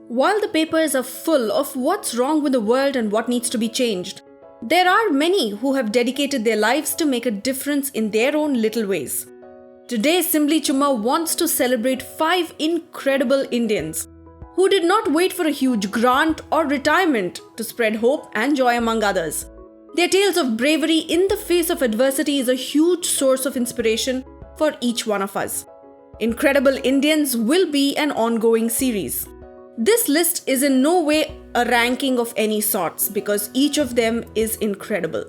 While the papers are full of what's wrong with the world and what needs to be changed, there are many who have dedicated their lives to make a difference in their own little ways. Today, Simbly Chumma wants to celebrate 5 incredible Indians who did not wait for a huge grant or retirement to spread hope and joy among others. Their tales of bravery in the face of adversity is a huge source of inspiration for each one of us. Incredible Indians will be an ongoing series. This list is in no way a ranking of any sorts because each of them is incredible.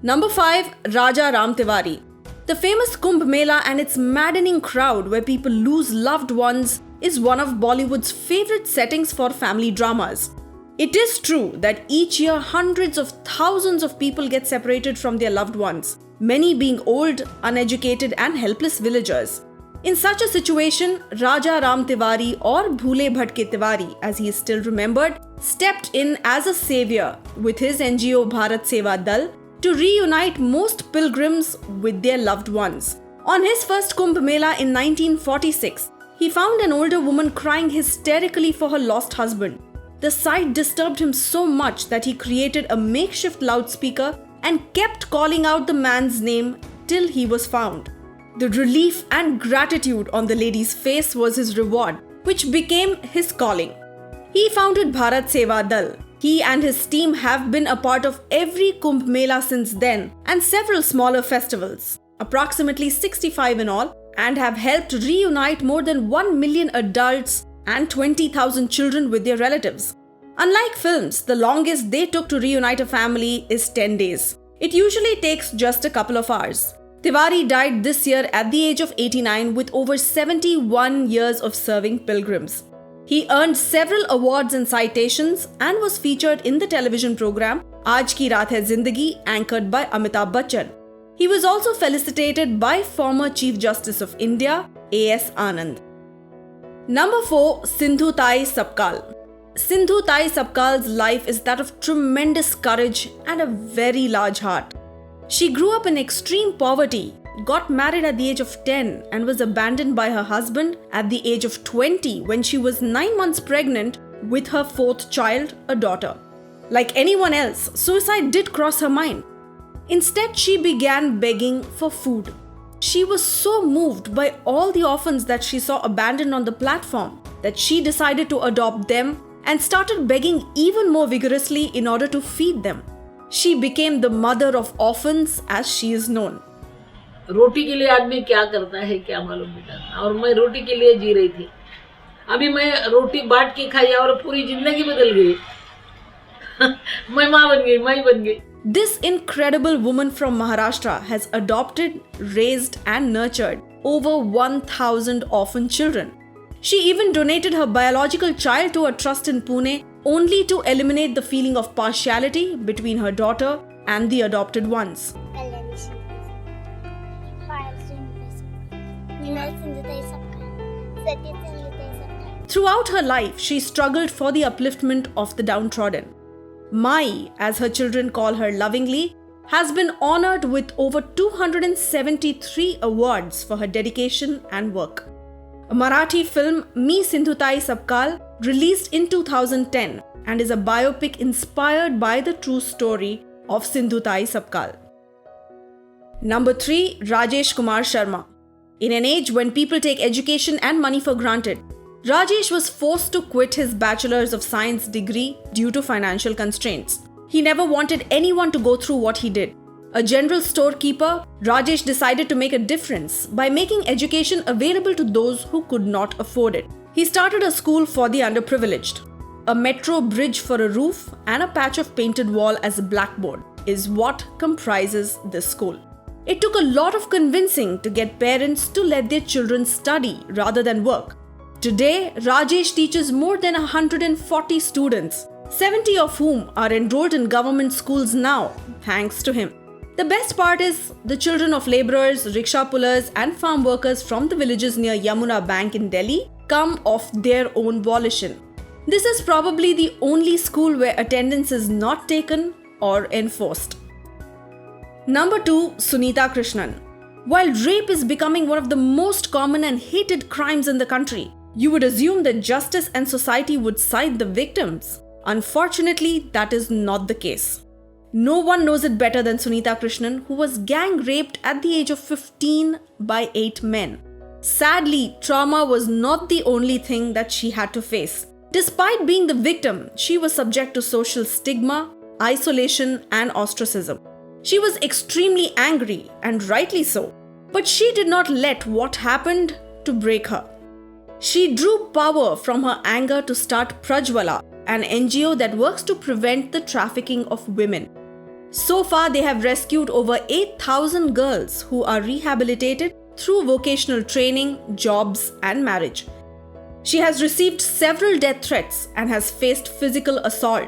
Number 5. Raja Ram Tiwari. The famous Kumbh Mela and its maddening crowd where people lose loved ones is one of Bollywood's favorite settings for family dramas. It is true that each year hundreds of thousands of people get separated from their loved ones, many being old, uneducated and helpless villagers. In such a situation, Raja Ram Tiwari or Bhule Bhatke Tiwari, as he is still remembered, stepped in as a savior with his NGO Bharat Seva Dal to reunite most pilgrims with their loved ones. On his first Kumbh Mela in 1946, he found an older woman crying hysterically for her lost husband. The sight disturbed him so much that he created a makeshift loudspeaker and kept calling out the man's name till he was found. The relief and gratitude on the lady's face was his reward, which became his calling. He founded Bharat Seva Dal. He and his team have been a part of every Kumbh Mela since then and several smaller festivals, approximately 65 in all, and have helped reunite more than 1 million adults and 20,000 children with their relatives. Unlike films, the longest they took to reunite a family is 10 days. It usually takes just a couple of hours. Tiwari died this year at the age of 89 with over 71 years of serving pilgrims. He earned several awards and citations and was featured in the television program Aaj Ki Raat Hai Zindagi, anchored by Amitabh Bachchan. He was also felicitated by former Chief Justice of India, A.S. Anand. Number 4. Sindhutai Sapkal. Sindhutai Sapkal's life is that of tremendous courage and a very large heart. She grew up in extreme poverty, got married at the age of 10 and was abandoned by her husband at the age of 20 when she was 9 months pregnant with her 4th child, a daughter. Like anyone else, suicide did cross her mind. Instead, she began begging for food. She was so moved by all the orphans that she saw abandoned on the platform that she decided to adopt them and started begging even more vigorously in order to feed them. She became the mother of orphans as she is known. रोटी के लिए आदमी क्या करता है क्या मालूम बेटा, और मैं रोटी के लिए जी रही थी. अभी मैं रोटी बांट के खाई और पूरी जिंदगी बदल गई. मैं माँ बन गई, माँ बन गई. This incredible woman from Maharashtra has adopted, raised and nurtured over 1,000 orphan children. She even donated her biological child to a trust in Pune only to eliminate the feeling of partiality between her daughter and the adopted ones. Throughout her life, she struggled for the upliftment of the downtrodden. Mai, as her children call her lovingly, has been honored with over 273 awards for her dedication and work. A Marathi film, Me Sindhutai Sapkal, released in 2010 and is a biopic inspired by the true story of Sindhutai Sapkal. Number 3. Rajesh Kumar Sharma. In an age when people take education and money for granted, Rajesh was forced to quit his Bachelor's of Science degree due to financial constraints. He never wanted anyone to go through what he did. A general storekeeper, Rajesh decided to make a difference by making education available to those who could not afford it. He started a school for the underprivileged. A metro bridge for a roof and a patch of painted wall as a blackboard is what comprises this school. It took a lot of convincing to get parents to let their children study rather than work. Today, Rajesh teaches more than 140 students, 70 of whom are enrolled in government schools now, thanks to him. The best part is, the children of labourers, rickshaw pullers and farm workers from the villages near Yamuna Bank in Delhi come of their own volition. This is probably the only school where attendance is not taken or enforced. Number 2. Sunita Krishnan. While rape is becoming one of the most common and hated crimes in the country, you would assume that justice and society would side the victims. Unfortunately, that is not the case. No one knows it better than Sunita Krishnan, who was gang raped at the age of 15 by 8 men. Sadly, trauma was not the only thing that she had to face. Despite being the victim, she was subject to social stigma, isolation, and ostracism. She was extremely angry, and rightly so. But she did not let what happened to break her. She drew power from her anger to start Prajwala, an NGO that works to prevent the trafficking of women. So far, they have rescued over 8,000 girls who are rehabilitated through vocational training, jobs, and marriage. She has received several death threats and has faced physical assault,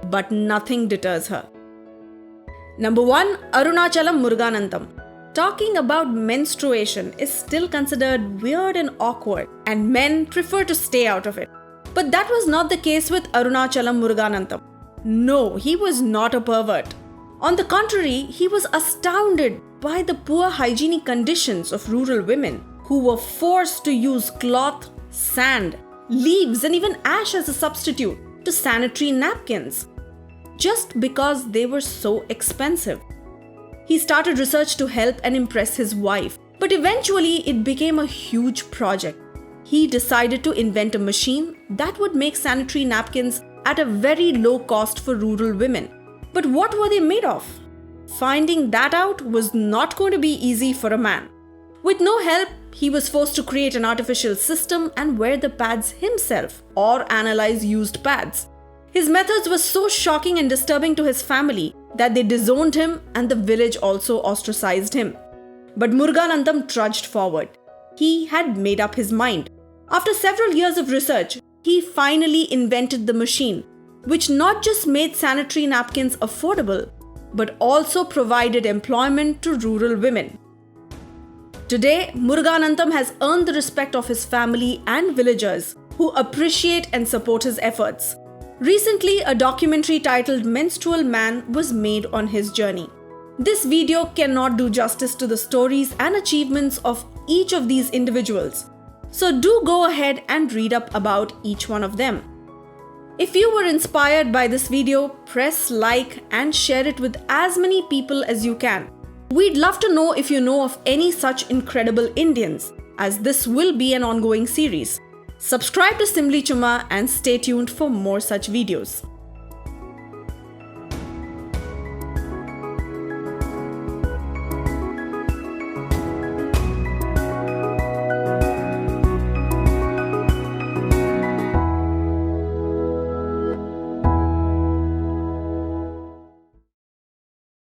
but nothing deters her. Number 1. Arunachala Morgan. Talking about menstruation is still considered weird and awkward, and men prefer to stay out of it. But that was not the case with Arunachala Morgan. No, he was not a pervert. On the contrary, he was astounded by the poor hygienic conditions of rural women who were forced to use cloth, sand, leaves, and even ash as a substitute to sanitary napkins, just because they were so expensive. He started research to help and impress his wife, but eventually it became a huge project. He decided to invent a machine that would make sanitary napkins at a very low cost for rural women. But what were they made of? Finding that out was not going to be easy for a man. With no help, he was forced to create an artificial system and wear the pads himself or analyze used pads. His methods were so shocking and disturbing to his family that they disowned him and the village also ostracized him. But Muruganandam trudged forward. He had made up his mind. After several years of research, he finally invented the machine, which not just made sanitary napkins affordable, but also provided employment to rural women. Today, Muruganandam has earned the respect of his family and villagers who appreciate and support his efforts. Recently, a documentary titled Menstrual Man was made on his journey. This video cannot do justice to the stories and achievements of each of these individuals, so do go ahead and read up about each one of them. If you were inspired by this video, press like and share it with as many people as you can. We'd love to know if you know of any such incredible Indians, as this will be an ongoing series. Subscribe to Simbly Chumma and stay tuned for more such videos.